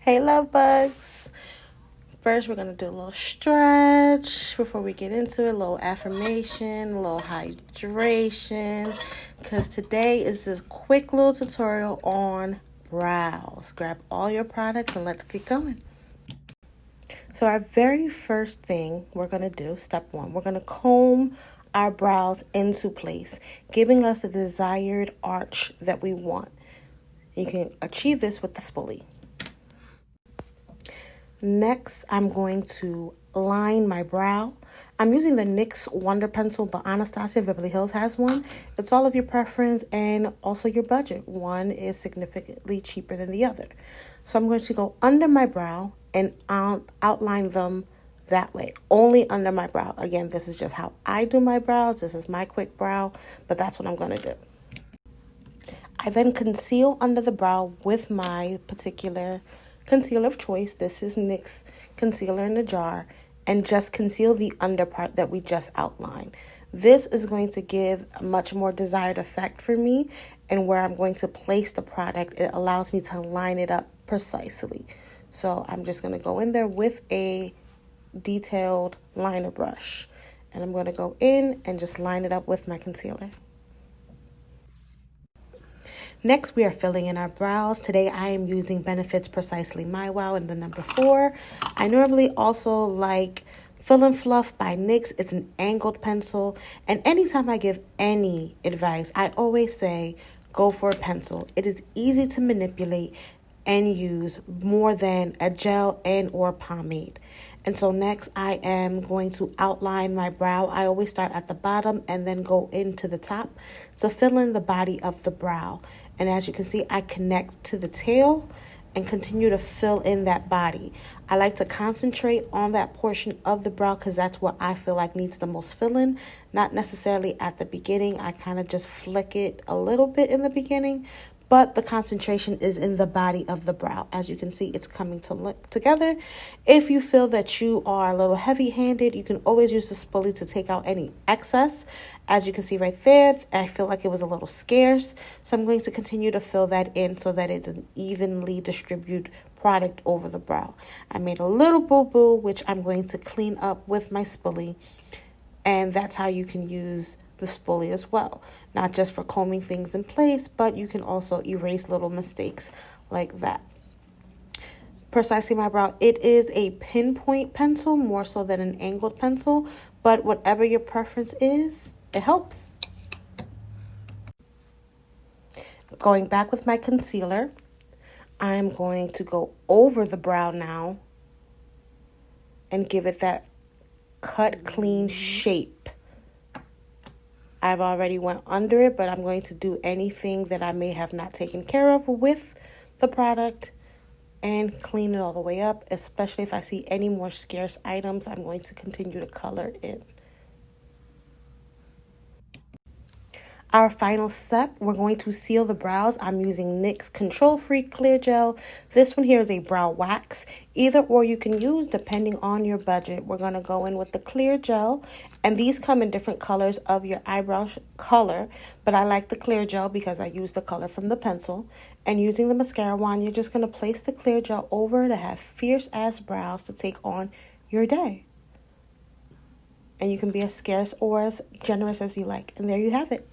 Hey, love bugs. First, we're going to do a little stretch before we get into it. A little affirmation, a little hydration. Because today is this quick little tutorial on brows. Grab all your products and let's get going. So our very first thing we're going to do, step one, we're going to comb our brows into place, giving us the desired arch that we want. You can achieve this with the spoolie. Next, I'm going to line my brow. I'm using the NYX Wonder Pencil, but Anastasia Beverly Hills has one. It's all of your preference and also your budget. One is significantly cheaper than the other. So I'm going to go under my brow and outline them that way, only under my brow. Again, this is just how I do my brows. This is my quick brow, but that's what I'm going to do. I then conceal under the brow with my particular concealer of choice. This is NYX concealer in a jar, and just conceal the under part that we just outlined. This is going to give a much more desired effect for me, and where I'm going to place the product, it allows me to line it up precisely. So I'm just going to go in there with a detailed liner brush, and I'm going to go in and just line it up with my concealer. Next, we are filling in our brows. Today, I am using Benefit's Precisely My Wow in the number 4. I normally also like Fill and Fluff by NYX. It's an angled pencil. And anytime I give any advice, I always say, go for a pencil. It is easy to manipulate and use more than a gel and or pomade. And so next, I am going to outline my brow. I always start at the bottom and then go into the top to fill in the body of the brow. And as you can see, I connect to the tail and continue to fill in that body. I like to concentrate on that portion of the brow because that's what I feel like needs the most filling. Not necessarily at the beginning. I kind of just flick it a little bit in the beginning, but the concentration is in the body of the brow. As you can see, it's coming to look together. If you feel that you are a little heavy-handed, you can always use the spoolie to take out any excess. As you can see right there, I feel like it was a little scarce. So I'm going to continue to fill that in so that it's an evenly distributed product over the brow. I made a little boo-boo, which I'm going to clean up with my spoolie. And that's how you can use the spoolie as well. Not just for combing things in place, but you can also erase little mistakes like that. Precisely My Brow, it is a pinpoint pencil more so than an angled pencil, but whatever your preference is, it helps. Going back with my concealer, I'm going to go over the brow now and give it that cut clean shape. I've already went under it, but I'm going to do anything that I may have not taken care of with the product and clean it all the way up, especially if I see any more scarce items. I'm going to continue to color in. Our final step, we're going to seal the brows. I'm using NYX Control Free Clear Gel. This one here is a brow wax. Either or you can use depending on your budget. We're going to go in with the clear gel. And these come in different colors of your eyebrow color. But I like the clear gel because I use the color from the pencil. And using the mascara wand, you're just going to place the clear gel over to have fierce ass brows to take on your day. And you can be as scarce or as generous as you like. And there you have it.